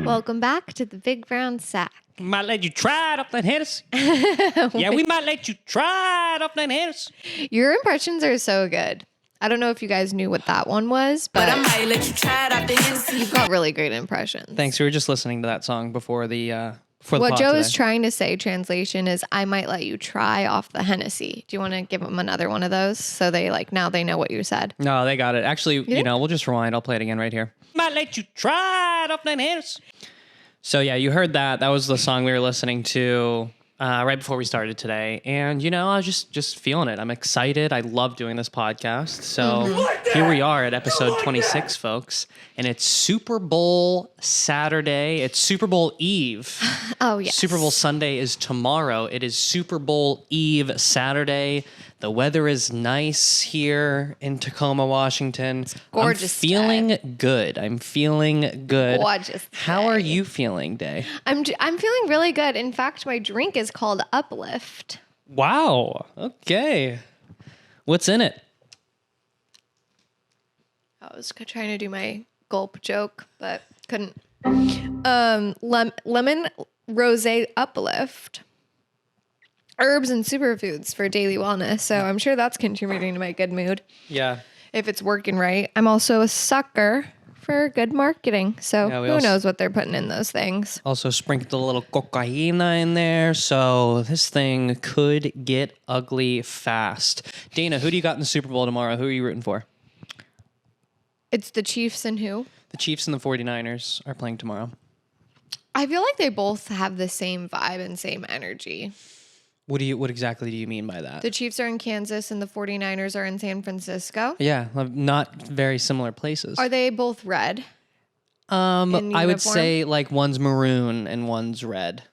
Welcome back to the Big Brown Sack. Might let you try it off that Hennessy. Yeah, we might let you try it off that Hennessy. Your impressions are so good. I don't know if you guys knew what that one was, but I might let you try it off the Hennessy. you've got really great impressions. Thanks. We were just listening to that song before the What pod Joe today. is trying to say, translation, is I might let you try off the Hennessy. Do you want to give them another one of those so they now they know what you said? No, they got it. Actually, we'll just rewind. I'll play it again right here. Might let you try it off that Hennessy. So yeah, you heard that. That was the song we were listening to right before we started today. And, I was just feeling it. I'm excited. I love doing this podcast. So here we are at episode 26, folks. And it's Super Bowl Saturday. It's Super Bowl Eve. Oh, yes. Super Bowl Sunday is tomorrow. It is Super Bowl Eve Saturday. The weather is nice here in Tacoma, Washington. It's gorgeous I'm feeling good. I'm feeling good. Gorgeous How are day. you feeling, Day? I'm feeling really good. In fact, my drink is called Uplift. Wow. Okay. What's in it? I was trying to do my gulp joke, but couldn't. Lemon rosé Uplift. Herbs and superfoods for daily wellness. So I'm sure that's contributing to my good mood Yeah. if it's working right. I'm also a sucker for good marketing. So Yeah, we who also- knows what they're putting in those things. Also sprinkled a little cocaína in there, so this thing could get ugly fast. Dana, who do you got in the Super Bowl tomorrow? Who are you rooting for? It's the Chiefs and who? The Chiefs and the 49ers are playing tomorrow. I feel like they both have the same vibe and same energy. What exactly do you mean by that? The Chiefs are in Kansas and the 49ers are in San Francisco. Yeah, not very similar places. Are they both red? in I would uniform? say like one's maroon and one's red.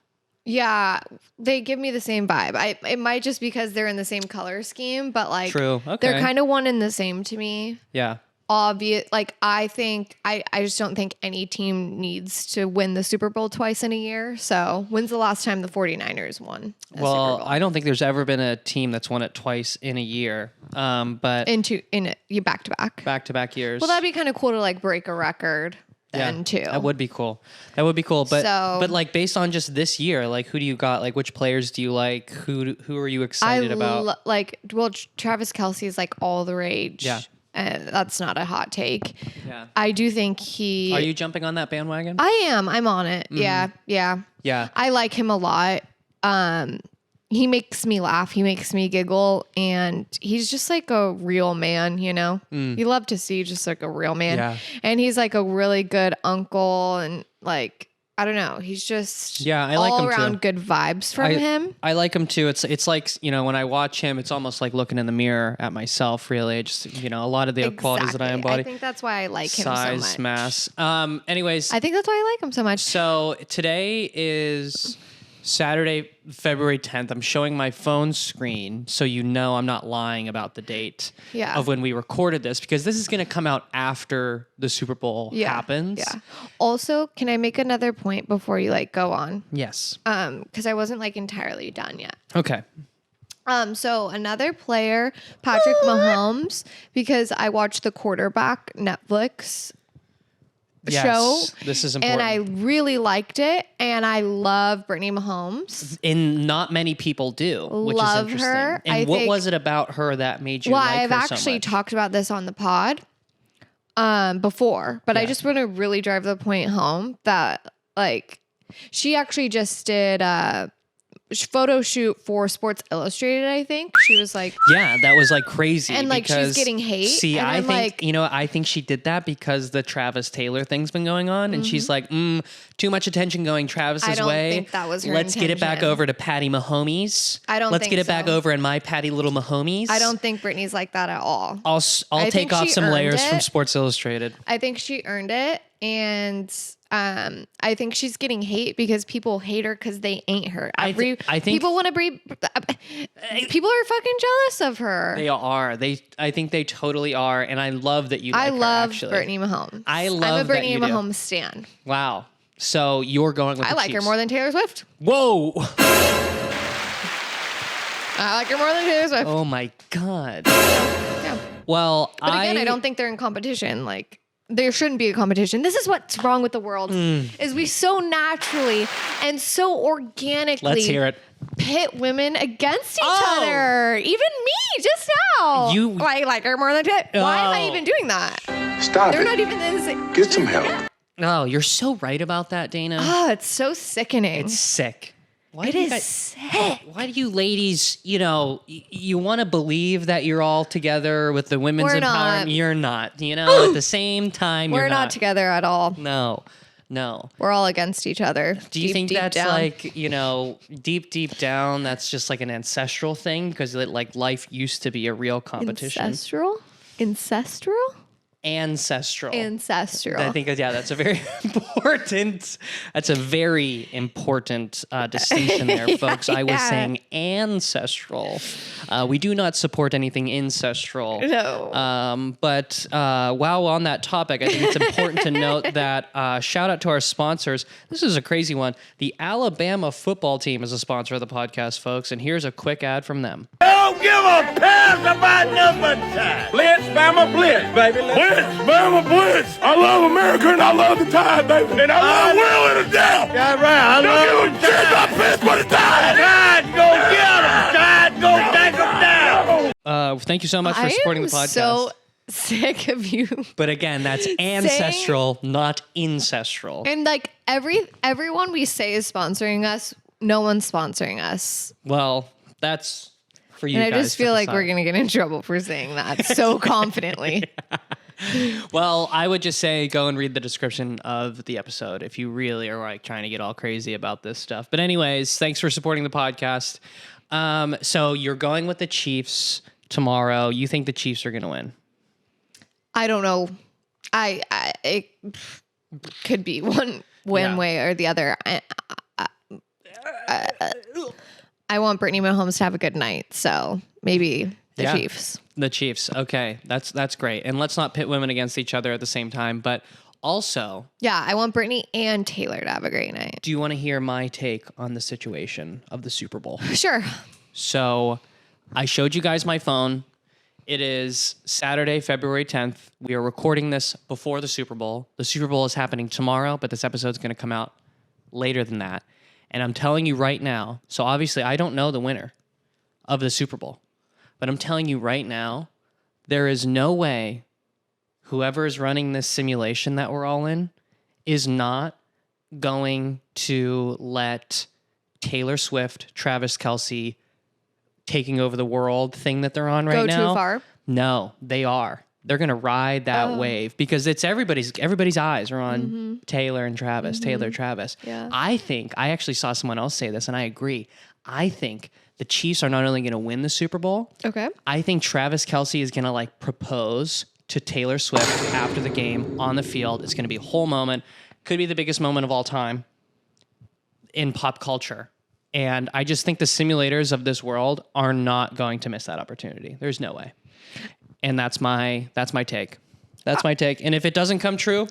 Yeah, they give me the same vibe. It might just because they're in the same color scheme, but True. Okay. they're kind of one and the same to me. Yeah. Obvious, I think I just don't think any team needs to win the Super Bowl twice in a year. So when's the last time the 49ers won a Super Well, Bowl? I don't think there's ever been a team that's won it twice in a year. But You back to back. back-to-back years. Well, that'd be kind of cool to break a record then too. That would be cool. But based on just this year, who do you got? Which players do you like? Who are you excited about? Travis Kelce is all the rage. Yeah. That's not a hot take. Yeah. I do think he. Are you jumping on that bandwagon? I am. I'm on it. Yeah. Yeah. I like him a lot. He makes me laugh. He makes me giggle. And he's just a real man, You love to see just a real man. Yeah. And he's a really good uncle. And I don't know. He's just I like all him around too. good vibes from him. I like him too. It's like, when I watch him, it's almost like looking in the mirror at myself, really. Just, a lot of the qualities that I embody. I think that's why I like him Size, so much. mass. Anyways, I think that's why I like him so much. so today is Saturday, February 10th. I'm showing my phone screen so I'm not lying about the date of when we recorded this, because this is going to come out after the Super Bowl happens. Yeah. Also, can I make another point before you go on? Yes. Because I wasn't entirely done yet. Okay. So another player, Patrick Mahomes, because I watched the Quarterback Netflix Yes, show. this is important. And I really liked it. And I love Brittany Mahomes. And not many people do, which Love is interesting. her. And I what think- was it about her that made you Well, like I've her so actually much? talked about this on the pod before, but I just want to really drive the point home that she actually just did a photo shoot for Sports Illustrated. I think she was Yeah, that was crazy. And, because, she's getting hate, See, and I I'm think I think she did that because the Travis Taylor thing's been going on, and she's like, too much attention going Travis's I don't way. think that was her Let's get it back intention. over to Patty Mahomes. I don't Let's think get it back so. over in my Patty little Mahomes. I don't think Brittany's like that at all. I'll I take think off she some earned layers from it. Sports Illustrated. I think she earned it, and I think she's getting hate because people hate her because they ain't her. I think- people want to be. People are fucking jealous of her. They are. I think they totally are, and I love that you. I like love her, actually. Brittany Mahomes. I love I'm a that Brittany you do. Mahomes stan. Wow. So you're going with I the like her Chiefs. more than Taylor Swift. Whoa. I like her more than Taylor Swift. Oh my God. Yeah. Well, But again, I don't think they're in competition. there shouldn't be a competition. This is what's wrong with the world is we so naturally and so organically Let's hear it. pit women against each other. Even me just now. Why you like her more than Pit? Why am I even doing that? Stop They're it. not even in the same. Get some help. Oh, you're so right about that, Dana. Oh, it's so sickening. It's sick. Why It do you is guys- sick. Why do you ladies, you want to believe that you're all together with the women's We're empowerment? not. You're not. At the same time, We're you're not together at all. No. We're all against each other. Do you think deep that's down. like, deep down, that's just like an ancestral thing? Because like life used to be a real competition. Ancestral? Ancestral. Ancestral. I think, that's a very important distinction there, folks. I was saying ancestral. We do not support anything ancestral. No. But while on that topic, I think it's important to note that shout out to our sponsors. This is a crazy one. The Alabama football team is a sponsor of the podcast, folks. And here's a quick ad from them. Don't give a pass about number 10. Blitz, Bama, blitz, baby. Blitz, Bama, blitz. I love America and I love the Tide, baby. And I love Will and the Down. Yeah, right. I love the Tide. Don't give a shit for the Tide. Tide, go get them. Tide, go take them down. Thank you so much for supporting the podcast. So sick of you. But again, that's ancestral, not incestral. And like everyone we say is sponsoring us, no one's sponsoring us. Well, that's for you And I guys just feel to like we're decide. going to get in trouble for saying that so confidently. Well, I would just say go and read the description of the episode if you really are like trying to get all crazy about this stuff. But anyways, thanks for supporting the podcast. So you're going with the Chiefs tomorrow. You think the Chiefs are going to win? I don't know. It could be one way or the other. I want Brittany Mahomes to have a good night, so maybe the Chiefs. The Chiefs. Okay, that's great. And let's not pit women against each other at the same time. But also, Yeah, I want Brittany and Taylor to have a great night. do you want to hear my take on the situation of the Super Bowl? Sure. So I showed you guys my phone. It is Saturday, February 10th. We are recording this before the Super Bowl. The Super Bowl is happening tomorrow, but this episode is going to come out later than that. And I'm telling you right now, so obviously I don't know the winner of the Super Bowl, but I'm telling you right now, there is no way whoever is running this simulation that we're all in is not going to let Taylor Swift, Travis Kelce taking over the world thing that they're on right now. Go too far? No, they are. They're going to ride that wave because it's everybody's eyes are on Taylor and Travis, Taylor, Travis. Yeah. I actually saw someone else say this and I agree. I think the Chiefs are not only going to win the Super Bowl, Okay. I think Travis Kelce is going to like propose to Taylor Swift after the game on the field. It's going to be a whole moment. Could be the biggest moment of all time in pop culture. And I just think the simulators of this world are not going to miss that opportunity. There's no way. And that's my take. That's my take. And if it doesn't come true,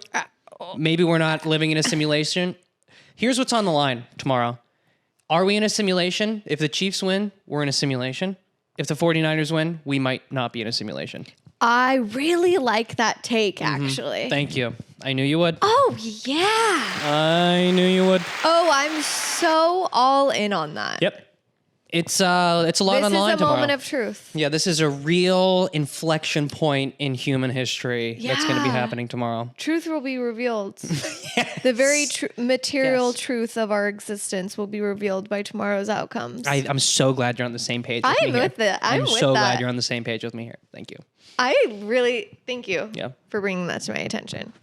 maybe we're not living in a simulation. Here's what's on the line tomorrow. Are we in a simulation? If the Chiefs win, we're in a simulation. If the 49ers win, we might not be in a simulation. I really like that take, actually. Thank you. I knew you would. Oh, yeah. I knew you would. Oh, I'm so all in on that. Yep. It's a lot This on the line is a tomorrow. moment of truth. Yeah, this is a real inflection point in human history that's going to be Yeah. happening tomorrow. Truth will be revealed. The very material Yes. truth of our existence will be revealed by tomorrow's outcomes. I'm so glad you're on the same page with I'm me with here. it. I'm with so glad that. you're on the same page with me here. Thank you. I really thank you Yeah. for bringing that to my attention.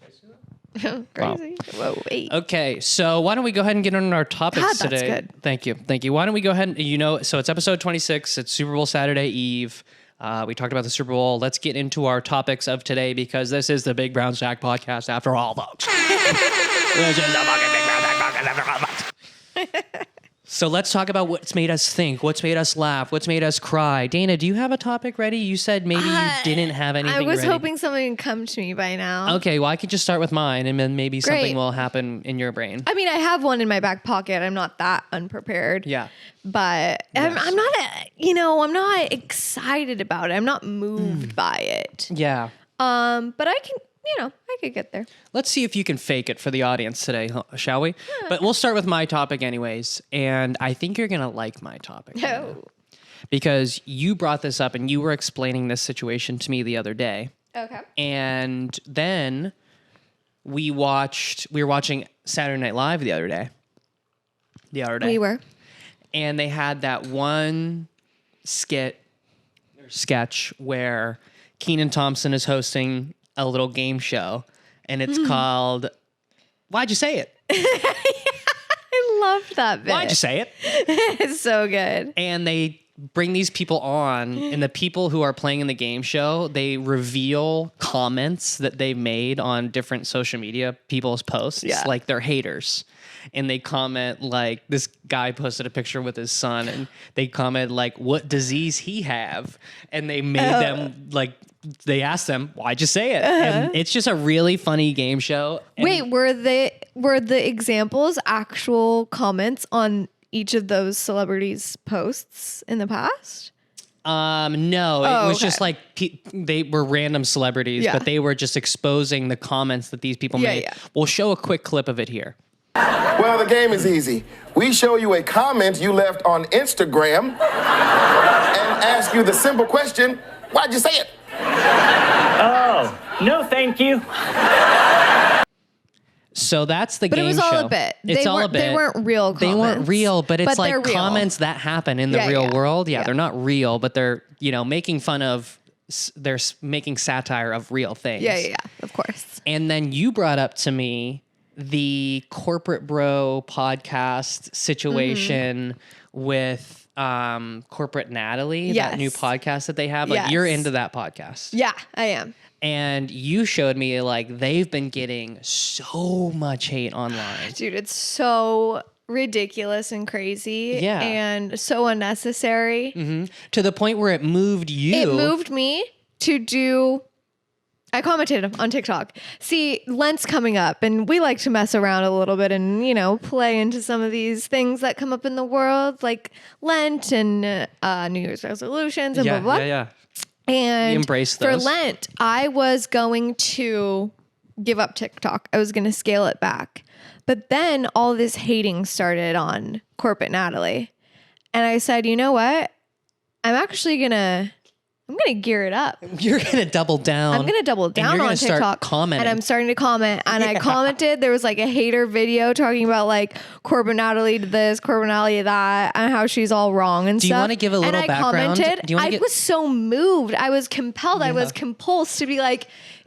Crazy. Whoa, wait. Okay, so why don't we go ahead and get on our topics God, that's today? good. Thank you. Why don't we go ahead and, so it's episode 26. It's Super Bowl Saturday Eve. We talked about the Super Bowl. Let's get into our topics of today because this is the Big Brown Sack podcast after all, folks. This is the fucking Big Brown Sack podcast after all, folks. So let's talk about what's made us think, what's made us laugh, what's made us cry. Dana, do you have a topic ready? You said maybe you didn't have anything I was ready. hoping something would come to me by now. Okay, well, I could just start with mine and then maybe something Great. will happen in your brain. I mean, I have one in my back pocket. I'm not that unprepared. Yeah. But I'm not, I'm not excited about it. I'm not moved by it. Yeah. But I can, I could get there. Let's see if you can fake it for the audience today, shall we? But we'll start with my topic anyways. And I think you're going to like my topic. No. Because you brought this up and you were explaining this situation to me the other day. Okay. And then we were watching Saturday Night Live the other day. We were. And they had that one sketch where Kenan Thompson is hosting a little game show, and it's called Why'd You Say It? I love that bit. Why'd you say it? It's so good. And they bring these people on, and the people who are playing in the game show, they reveal comments that they've made on different social media people's posts, like they're haters. And they comment like, this guy posted a picture with his son, and they comment like, what disease he have? And they made them like, they asked them, why'd you say it? And it's just a really funny game show. And wait, were the examples actual comments on each of those celebrities' posts in the past? No, it was just like they were random celebrities, but they were just exposing the comments that these people made. Yeah. We'll show a quick clip of it here. Well, the game is easy. We show you a comment you left on Instagram and ask you the simple question, why'd you say it? Oh, no thank you. So that's the game show. But it was all a bit. It's all a bit. They weren't real comments. They weren't real, but it's they're like real. comments that happen in the real world. Yeah, Yeah. they're not real, but they're, making fun of, they're making satire of real things. Yeah, of course. And then you brought up to me the Corporate Bro podcast situation with Corporate Natalie, that new podcast that they have. Like, you're into that podcast. Yeah, I am. And you showed me like they've been getting so much hate online. Dude, it's so ridiculous and crazy. Yeah. And so unnecessary. To the point where it moved you. It moved me to do. I commented on TikTok. See, Lent's coming up, and we like to mess around a little bit and, play into some of these things that come up in the world, like Lent and New Year's resolutions and blah, blah, blah. Yeah. And We embrace for those. Lent, I was going to give up TikTok. I was going to scale it back. But then all this hating started on Corporate Natalie. And I said, you know what? I'm going to gear it up. You're going to double down. I'm going to double down you're on gonna start TikTok. commenting. And I'm starting to comment. And I commented, there was like a hater video talking about like Corporate Natalie did this, Corporate Natalie that, and how she's all wrong and Do you stuff. wanna give a little and background? I commented. Do you wanna I was so moved. I was compelled. I was compulsed to be like,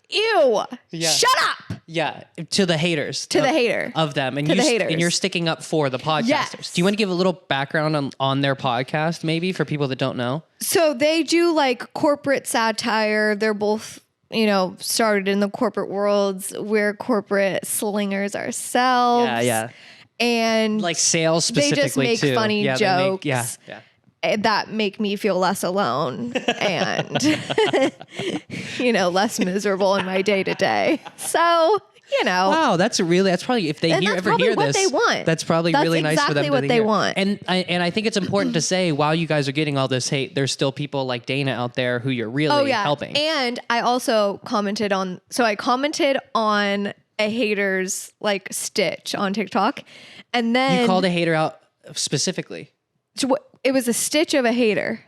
ew, shut up. Yeah, to the haters. To the hater. Of them. And To the haters. And you're sticking up for the podcasters. Yes. Do you want to give a little background on their podcast, maybe, for people that don't know? So they do like corporate satire. They're both, started in the corporate worlds. We're corporate slingers ourselves. Yeah. And Like sales they specifically, just make too. funny Yeah, jokes. yeah. That make me feel less alone and, less miserable in my day to day. So, Wow, that's probably, if they And ever that's probably hear what this, they want. that's probably That's really nice for them exactly to what they hear. want. And I think it's important to say, while you guys are getting all this hate, there's still people like Dana out there who you're really helping. And I also commented on a hater's like stitch on TikTok. And then You called a hater out specifically. it was a stitch of a hater.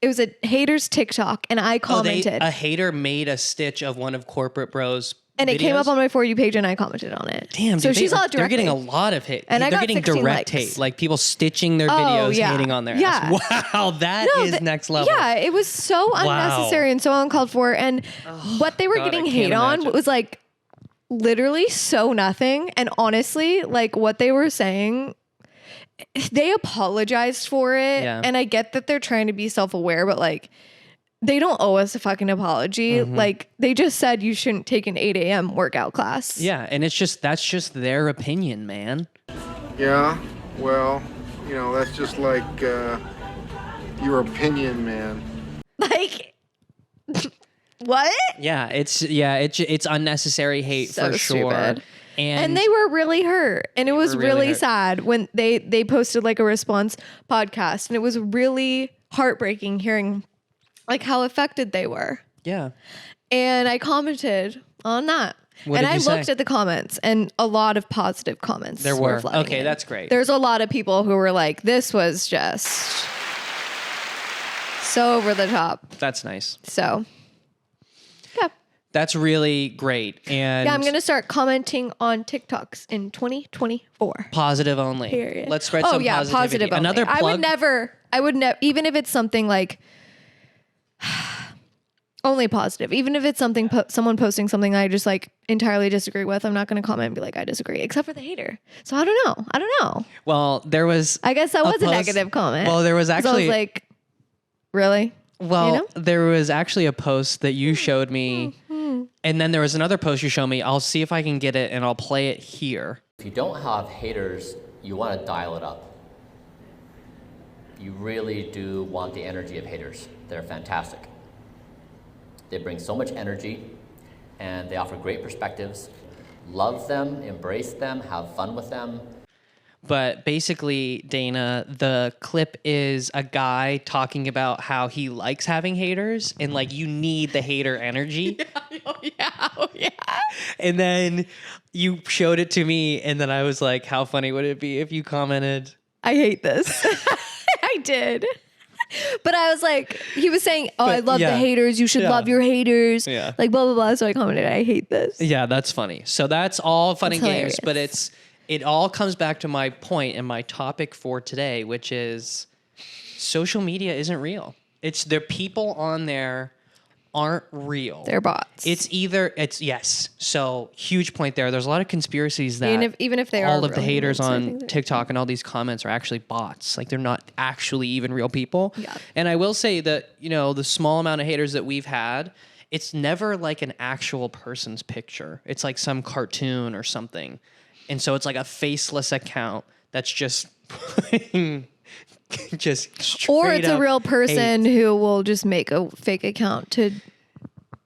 It was a hater's TikTok, and I commented. A hater made a stitch of one of Corporate Bros' and it came videos? up on my For You page, and I commented on it. Damn, so dude, she saw it they're directly. getting a lot of hate. And I they're got getting 16 direct likes. hate, like people stitching their videos, yeah. hating on their Yeah. ass. Wow, that is next level. Yeah, it was so unnecessary and so uncalled for. And what they were God, getting I hate can't on imagine. was like literally so nothing. And honestly, like what they were saying, they apologized for it. Yeah. And I get that they're trying to be self-aware, but like they don't owe us a fucking apology. Mm-hmm. Like they just said you shouldn't take an 8 a.m. workout class. Yeah, and that's just their opinion, man. Yeah, well, that's just like your opinion, man. Like what? Yeah, it's unnecessary hate So for sure. stupid. And And they were really hurt. And it was were really really hurt. sad when they posted like a response podcast. And it was really heartbreaking hearing like how affected they were. yeah. And I commented, on that. What and did I you say? looked at the comments, and a lot of positive comments. There were. flooding Okay, in. that's great. There's a lot of people who were like, "This was just so over the top." That's nice. So, yeah. That's really great. And Yeah, I'm going to start commenting on TikToks in 2024. positive only. Period. Let's spread oh, some yeah, positivity. positive only. Another plug. I would never, even if it's something like, only positive. Even if it's something, someone posting something I just like entirely disagree with, I'm not going to comment and be like, I disagree, except for the hater. So I don't know. Well, there was. I guess that was a post- negative comment. Well, there was 'Cause I actually. was like, really? Well, You know? there was actually a post that you showed me, and then there was another post you showed me. I'll see if I can get it, and I'll play it here. If you don't have haters, you want to dial it up. You really do want the energy of haters. They're fantastic. They bring so much energy, and they offer great perspectives. Love them, embrace them, have fun with them. But basically, Dana, the clip is a guy talking about how he likes having haters, and like you need the hater energy. Yeah. And then you showed it to me, and then I was like, how funny would it be if you commented? I hate this. I did. But I was like, he was saying, oh, I love yeah. the haters. You should Yeah. love your haters. Yeah. Like, blah, blah, blah. So I commented, I hate this. Yeah, that's funny. So that's all fun It's and hilarious. games, but it all comes back to my point and my topic for today, which is social media isn't real. It's the people on there aren't real. They're bots. Yes. So huge point there. There's a lot of conspiracies that even if they are all of the real haters humans, I on think they're- TikTok and all these comments are actually bots. Like they're not actually even real people. Yeah. And I will say that, the small amount of haters that we've had, it's never like an actual person's picture. It's like some cartoon or something. And so it's like a faceless account that's just putting just straight or it's a up real person hate. who will just make a fake account to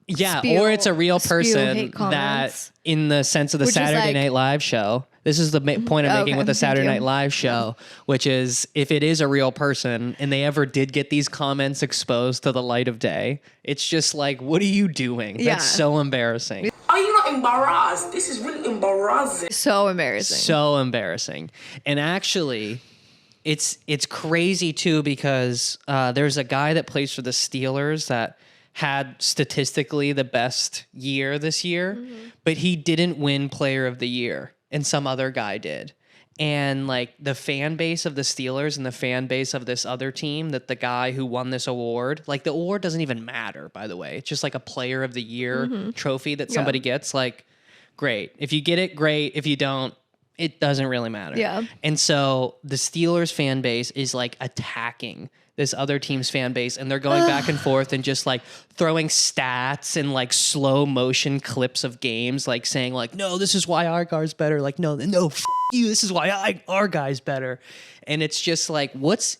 Yeah, spew- or it's a real spew person hate that, comments. in the sense of the Which is Saturday like- Night Live show, this is the point I'm making Okay, with the thank Saturday you. Night Live show, which is if it is a real person and they ever did get these comments exposed to the light of day, it's just like, what are you doing? Yeah. That's so embarrassing. Are you not embarrassed? This is really embarrassing. so embarrassing. So embarrassing. And actually, it's crazy too because there's a guy that plays for the Steelers that had statistically the best year this year, but he didn't win Player of the Year, and some other guy did. And like the fan base of the Steelers and the fan base of this other team, that the guy who won this award, like the award doesn't even matter, by the way. It's just like a Player of the Year trophy that somebody gets. Like, great. If you get it, great. If you don't, it doesn't really matter. Yeah. And so the Steelers fan base is like attacking this other team's fan base, and they're going back and forth and just like throwing stats and like slow motion clips of games, like saying like, no, this is why our guy's better. Like, no, you, this is why our guy's better. And it's just like, what's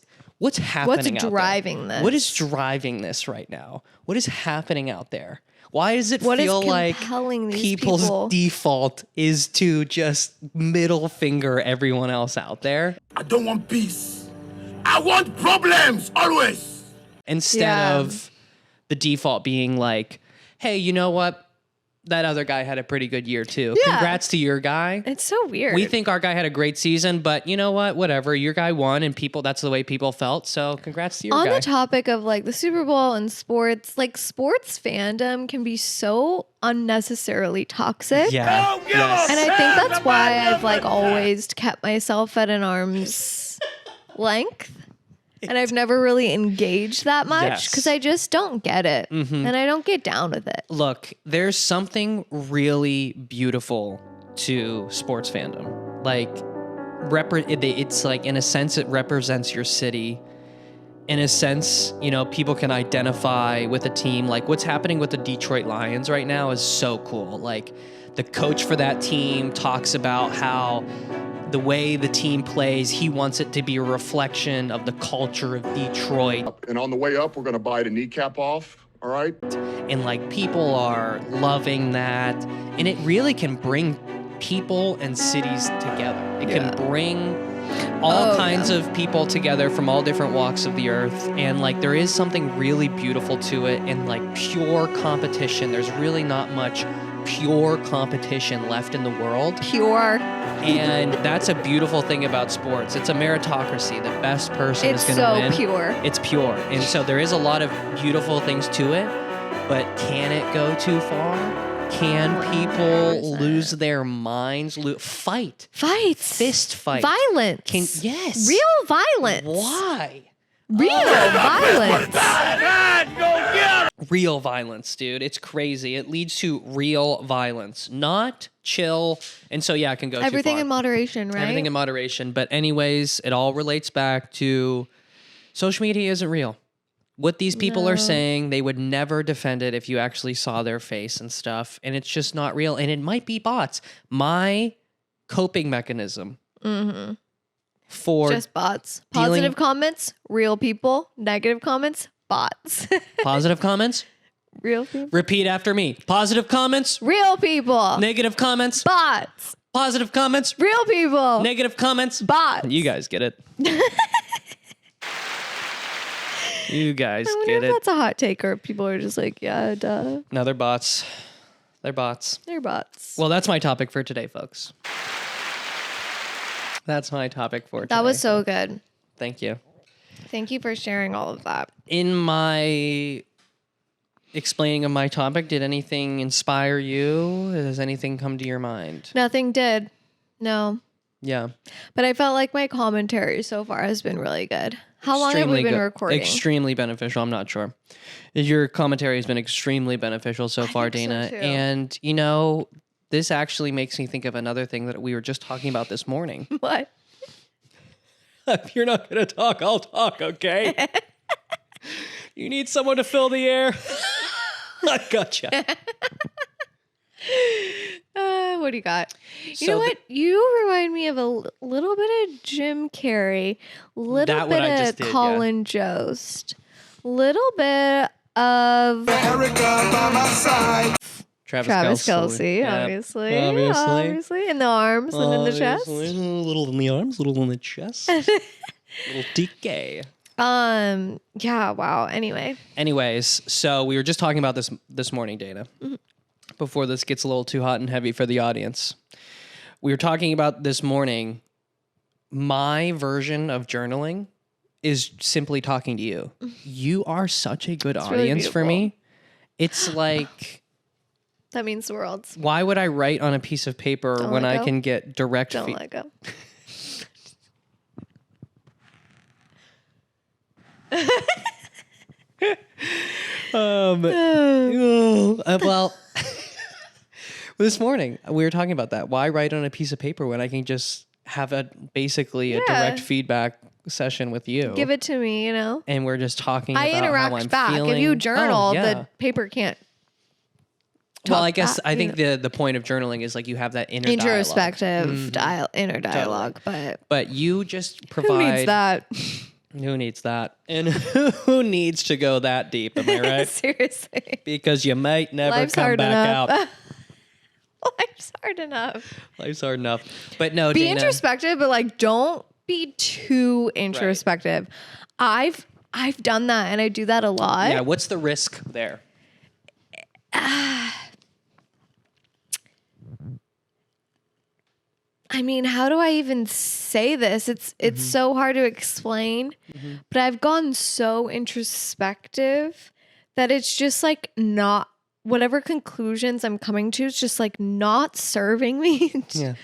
happening out there? driving this? What is driving this right now? What is happening out there? Why does it What is feel like compelling these people's people? default is to just middle finger everyone else out there I don't want peace. I want problems always. instead Yeah. of the default being like, hey, you know what? That other guy had a pretty good year too. Yeah. Congrats to your guy. It's so weird. We think our guy had a great season, but you know what? Whatever. Your guy won, and that's the way people felt. So congrats to your on guy. the topic of like the Super Bowl and sports, like sports fandom can be so unnecessarily toxic. Yeah. Yes. And I think that's why I've like always kept myself at an arm's length. And I've never really engaged that much Yes. because I just don't get it. And I don't get down with it. Look, there's something really beautiful to sports fandom. Like, it's like, in a sense, it represents your city. In a sense, people can identify with a team. Like, what's happening with the Detroit Lions right now is so cool. Like, the coach for that team talks about how the way the team plays, he wants it to be a reflection of the culture of Detroit. And on the way up, we're going to bite a kneecap off, all right? And like people are loving that. And it really can bring people and cities together. It can bring all kinds of people together from all different walks of the earth. And like there is something really beautiful to it, and like pure competition. There's really not much pure competition left in the world. Pure. And that's a beautiful thing about sports. It's a meritocracy. The best person It's is going to win. so pure. It's pure. And so there is a lot of beautiful things to it, but can it go too far? Can people 100%. lose their minds? Fight. Fights. Fist fight. Violence. Yes. Real violence. Why? Real violence. Real violence, dude. It's crazy. It leads to real violence, not chill. And so, yeah, it can go Everything too far. in moderation, right? Everything in moderation. But anyways, it all relates back to social media isn't real. What these people are saying, they would never defend it if you actually saw their face and stuff. And it's just not real. And it might be bots. My coping mechanism for Just bots. dealing- Positive comments, real people. Negative comments, bots. positive comments, Real people. repeat after me. Positive comments, Real people. negative comments, Bots. positive comments, Real people. negative comments. Bots. You guys get it. You guys I wonder get if it. that's a hot take or people are just like, yeah, duh. No, they're bots. They're bots. They're bots. Well, that's my topic for today, folks. That's my topic for today. That was so good. Thank you. Thank you for sharing all of that. In my explaining of my topic, did anything inspire you? Has anything come to your mind? Nothing did. No. Yeah. But I felt like my commentary so far has been really good. How long have we been good. recording? Extremely beneficial. I'm not sure. Your commentary has been extremely beneficial so far, think so, Dana. too. And, you know, this actually makes me think of another thing that we were just talking about this morning. What? If you're not going to talk, I'll talk, okay? You need someone to fill the air? I gotcha. What do you got? You So know the- what? You remind me of a little bit of Jim Carrey, little That what I bit just of did, yeah. Colin Jost, little bit of Travis Kelce, Yeah. obviously, in the arms and in the chest. A little in the arms, a little in the chest. Little DK. Yeah. Wow. Anyway, Anyways, so we were just talking about this morning, Dana. Before this gets a little too hot and heavy for the audience. We were talking about this morning. My version of journaling is simply talking to you. You are such a good really audience for beautiful. me. It's like, that means the world. why would I write on a piece of paper Don't when let I go. can get direct Don't feedback? let go. Well, this morning we were talking about that. Why write on a piece of paper when I can just have basically a direct feedback session with you? Give it to me. You know. And we're just talking I about how interact I'm back. feeling. If you journal, Oh, yeah. the paper can't. Well, talk I guess back, I you think know. the point of journaling is like you have that inner dialogue. Introspective inner dialogue, But you just but provide. who needs that? Who needs that? And who needs to go that deep? Am I right? Seriously, Because you might never life's come hard back enough. out. Life's hard enough. Life's hard enough. But no, Be Dana. introspective, but like don't be too introspective. I've done that, and I do that a lot. Yeah, what's the risk there? I mean, how do I even say this? It's so hard to explain, but I've gone so introspective that it's just like not whatever conclusions I'm coming to, it's just like not serving me. Yeah.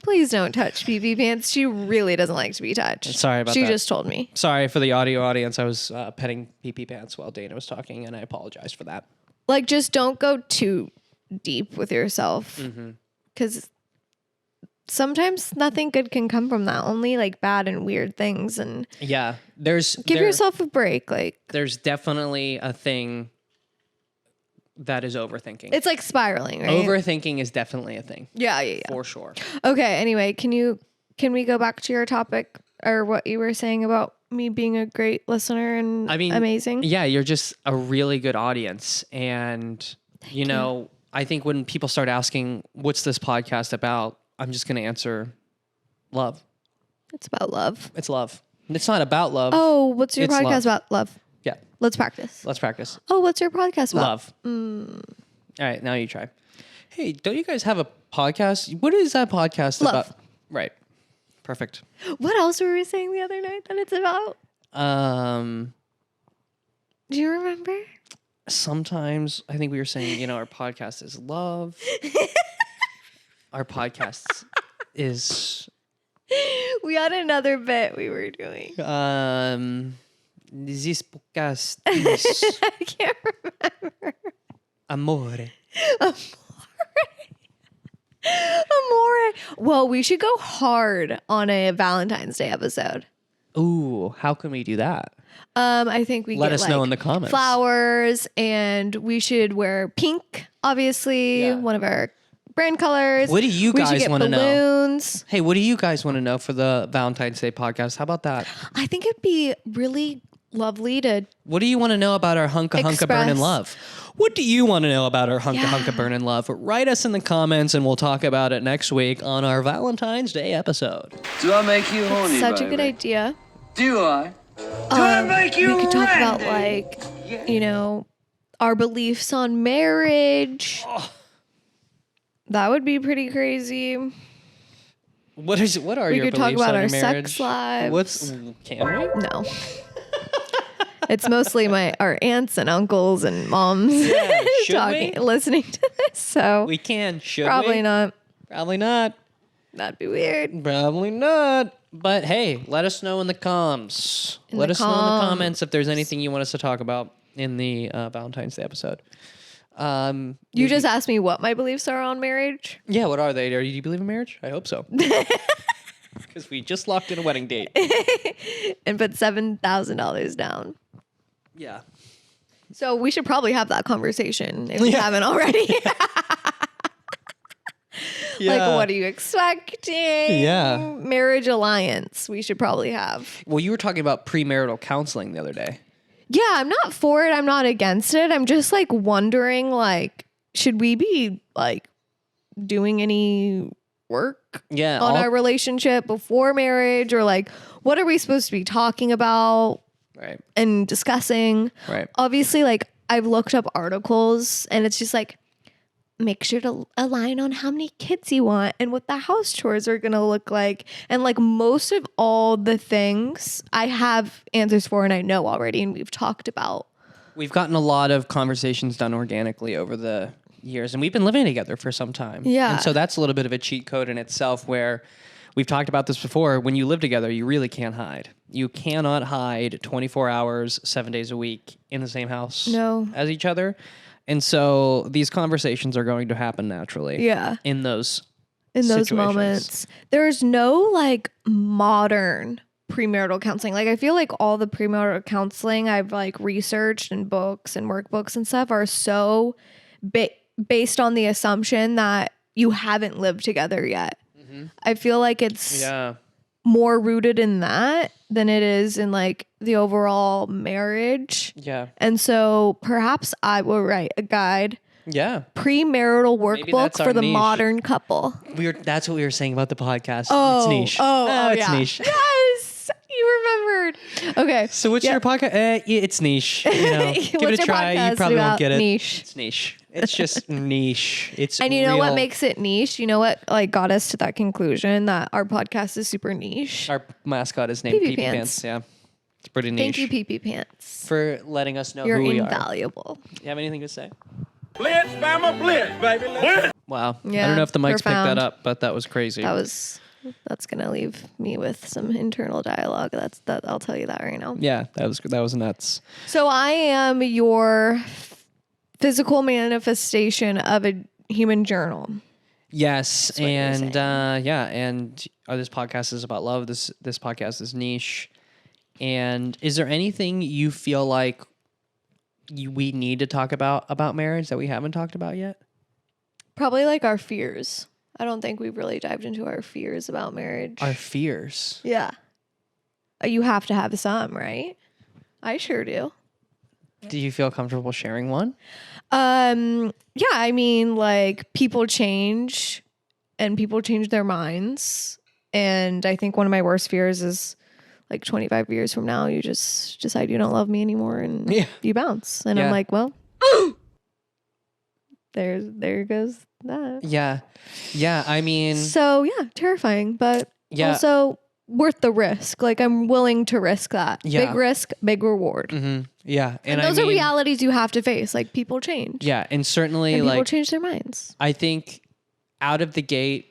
Please don't touch PeePee Pants. She really doesn't like to be touched. Sorry about she that. just told me. Sorry for the audio audience. I was petting PeePee Pants while Dana was talking, and I apologize for that. Like, just don't go too deep with yourself. Because sometimes nothing good can come from that. Only like bad and weird things. And Yeah, give yourself a break. Like, there's definitely a thing that is overthinking. it's like spiraling, right? Overthinking is definitely a thing. Yeah. For sure. Okay. Anyway, can we go back to your topic or what you were saying about me being a great listener and amazing? Yeah, you're just a really good audience. And, you know, I think when people start asking, what's this podcast about? I'm just going to answer love. It's about love. It's love. It's not about love. Oh, what's your It's podcast love. about? Love. Yeah. Let's practice. Let's practice. Oh, what's your podcast about? Love. All right, now you try. Hey, don't you guys have a podcast? What is that podcast Love. about? Right. Perfect. What else were we saying the other night that it's about? Do you remember? Sometimes I think we were saying, our podcast is love. Our podcast is We had another bit we were doing. this podcast is I can't remember. amore. Amore. Well, we should go hard on a Valentine's Day episode. Ooh, how can we do that? I think we Let get us know in the comments. Flowers, and we should wear pink, obviously, one of our brand colors. What do you guys want to know? Balloons. Hey, what do you guys want to know for the Valentine's Day podcast? How about that? I think it'd be really lovely to. What do you want to know about our hunka burnin' love? What do you want to know about our hunka burnin' love? Write us in the comments and we'll talk about it next week on our Valentine's Day episode. Do I make you horny, Such a good idea. Do I? Do I make you We could talk randy? about our beliefs on marriage. That would be pretty crazy. What are your We could beliefs talk about on our your marriage? sex lives. Can we? No. It's mostly our aunts and uncles and moms should we? listening to this. So We can. Should probably we? not. Probably not. That'd be weird. Probably not. But hey, let us know in the comms. Let us know in the comments if there's anything you want us to talk about in the Valentine's Day episode. You just asked me what my beliefs are on marriage. Yeah, what are they? Do you believe in marriage? I hope so. Because we just locked in a wedding date. And put $7,000 down. Yeah. So we should probably have that conversation if we haven't already. Like, what are you expecting? Yeah. Marriage alliance, we should probably have. Well, you were talking about premarital counseling the other day. Yeah, I'm not for it. I'm not against it. I'm just wondering, should we be doing any work Yeah, on our relationship before marriage, or what are we supposed to be talking about right and discussing? Right. Obviously, I've looked up articles and it's just make sure to align on how many kids you want and what the house chores are going to look like. And most of all the things I have answers for and I know already and we've talked about. We've gotten a lot of conversations done organically over the years, and we've been living together for some time. Yeah. And so that's a little bit of a cheat code in itself, where we've talked about this before. When you live together, you really can't hide. You cannot hide 24 hours, 7 days a week in the same house as each other. And so these conversations are going to happen naturally. Yeah. In those those moments. There's no modern premarital counseling. I feel all the premarital counseling I've researched in books and workbooks and stuff are so based on the assumption that you haven't lived together yet. Mm-hmm. I feel it's more rooted in that than it is in the overall marriage. Yeah. And so perhaps I will write a guide. Yeah. Premarital workbook for the niche. Modern couple. That's what we were saying about the podcast. Oh, it's niche. It's yeah. niche. Yes. You remembered. Okay. So what's your podcast? It's niche. Give it a try. You probably won't get it. Niche. It's niche. It's just niche. It's and you know what makes it niche? You know what got us to that conclusion that our podcast is super niche? Our mascot is named PeePee PeePee Pants. Pants. Yeah. It's pretty niche. Thank you, PeePee Pants. For letting us know You're who we are. invaluable. You have anything to say? Blitz, Bama, blitz, baby. Blitz. Wow. Yeah, I don't know if the mics profound. picked that up, but that was crazy. That's gonna leave me with some internal dialogue. That I'll tell you that right now. Yeah, that was nuts. So I am your physical manifestation of a human journal. Yes, what you're and saying. this podcast is about love. This podcast is niche. And is there anything you feel like we need to talk about marriage that we haven't talked about yet? Probably our fears. I don't think we've really dived into our fears about marriage. Our fears. Yeah. You have to have some, right? I sure do. Do you feel comfortable sharing one? Yeah, I mean, people change and people change their minds. And I think one of my worst fears is 25 years from now, you just decide you don't love me anymore and you bounce. And I'm well, there goes that. Yeah. Yeah. I mean, So yeah, terrifying, but also worth the risk. Like I'm willing to risk that. Yeah. Big risk, big reward. yeah. And those are realities you have to face. Like people change. Yeah. And certainly And people like, change their minds. I think out of the gate,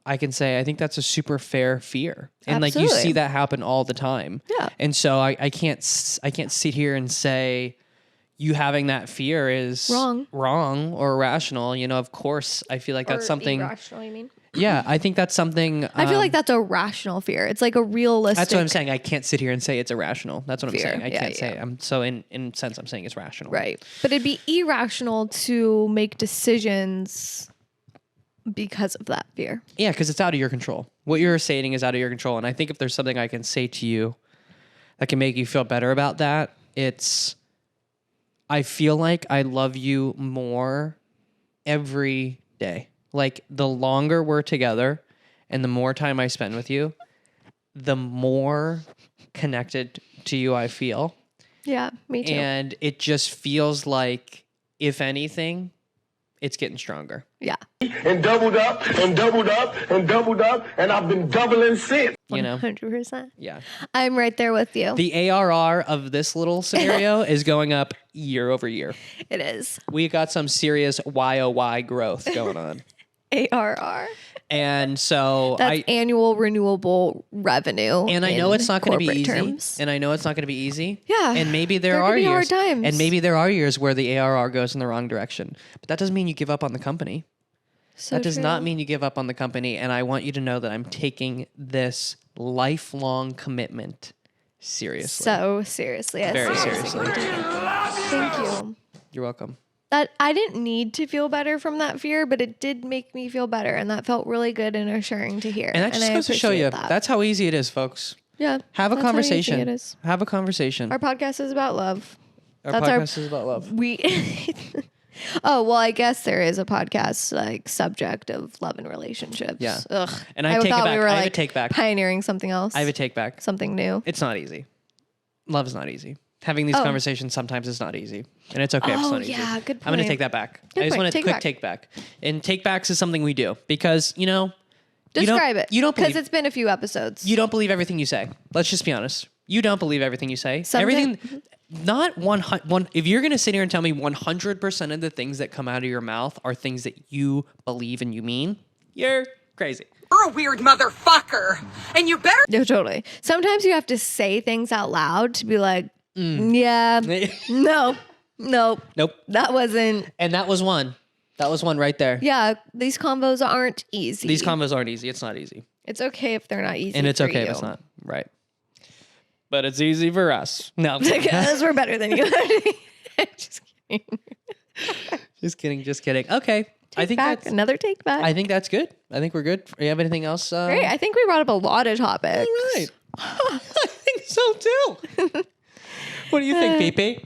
I can say I think that's a super fair fear, and like you see that happen all the time. Yeah. And so I can't sit here and say you having that fear is wrong or irrational. You know, of course, I feel like that's something irrational. You mean? Yeah, I think that's something. I feel like that's a rational fear. It's like a realistic. That's what I'm saying. I can't sit here and say it's irrational. That's what fear. I'm saying. I can't say. I'm so in sense I'm saying it's rational. Right, but it'd be irrational to make decisions because of that fear. Yeah, because it's out of your control. What you're saying is out of your control. And I think if there's something I can say to you that can make you feel better about that, it's I feel like I love you more every day. Like the longer we're together and the more time I spend with you, the more connected to you I feel. Yeah, me too. And it just feels like, if anything, it's getting stronger. Yeah. And doubled up and doubled up and doubled up, and I've been doubling since. You know? 100%. Yeah. I'm right there with you. The ARR of this little scenario is going up year over year. It is. We got some serious YOY growth going on. ARR. And so that's annual renewable revenue. And I know it's not going to be easy. Terms. And I know it's not going to be easy. Yeah. And maybe there are years. Hard times. And maybe there are years where the ARR goes in the wrong direction. But that doesn't mean you give up on the company. That does not mean you give up on the company. And I want you to know that I'm taking this lifelong commitment seriously. So seriously. Very seriously. Thank you. You're welcome. That I didn't need to feel better from that fear, but it did make me feel better, and that felt really good and assuring to hear. And that just goes to show you that's how easy it is, folks. Yeah. Have a conversation. How easy it is. Have a conversation. Our podcast is about love. Our podcast is about love. Oh, well, I guess there is a podcast like subject of love and relationships. Yeah. Ugh. And I take it thought back. we were I have like a take back. pioneering something else. I have a take back. Something new. It's not easy. Love is not easy. Having these conversations sometimes is not easy. And it's okay if it's not easy. Yeah, good point. I'm going to take that back. Good I just point. want a quick take back. And take backs is something we do because, you know, describe it. You don't because it's been a few episodes. You don't believe everything you say. Let's just be honest. You don't believe everything you say. Everything, not 100. If you're going to sit here and tell me 100% of the things that come out of your mouth are things that you believe and you mean, you're crazy. You're a weird motherfucker, and you better. No, totally. Sometimes you have to say things out loud to be like, yeah, nope. That wasn't. And that was one. That was one right there. Yeah, these combos aren't easy. These combos aren't easy. It's not easy. It's okay if they're not easy. And it's okay you. if it's not. Right. But it's easy for us. No. Because we're better than you. Just kidding. Just kidding. Okay. I think that's another take back. I think that's good. I think we're good. Do you have anything else? Great. I think we brought up a lot of topics. All right. I think so too. What do you think, PeePee?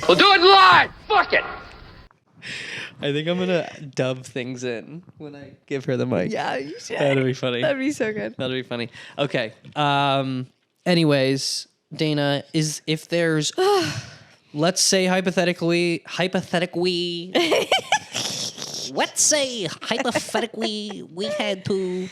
We'll do it live. Fuck it. I think I'm gonna dub things in when I give her the mic. Yeah, you should. That'd be funny. That'd be so good. That'd be funny. Okay. Anyways, Dana, if there's, let's say hypothetically, let's say hypothetically, we had to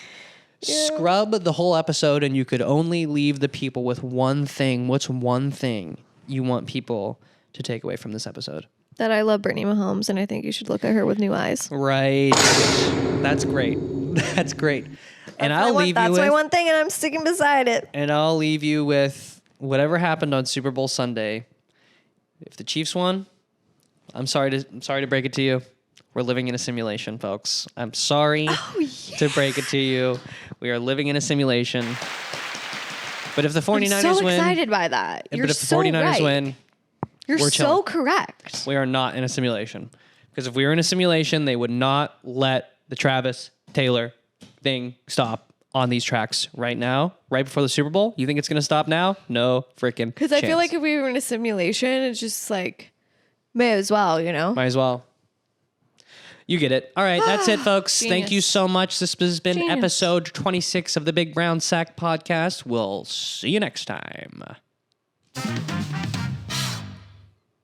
scrub the whole episode and you could only leave the people with one thing. What's one thing you want people to take away from this episode? That I love Brittany Mahomes and I think you should look at her with new eyes. Right. That's great. That's great. And I'll leave you with... That's my one thing and I'm sticking beside it. And I'll leave you with whatever happened on Super Bowl Sunday. If the Chiefs won, I'm sorry to break it to you. We're living in a simulation, folks. I'm sorry to break it to you. We are living in a simulation. But if the 49ers win... I'm so excited by that. You're but if the so 49ers right. win... You're We're so chilling. correct. We are not in a simulation. Because if we were in a simulation, they would not let the Travis Taylor thing stop on these tracks right now, right before the Super Bowl. You think it's going to stop now? No freaking Because I feel like if we were in a simulation, it's just like, may as well, you know? Might as well. You get it. All right, that's it, folks. Thank you so much. This has been episode 26 of the Big Brown Sack Podcast. We'll see you next time.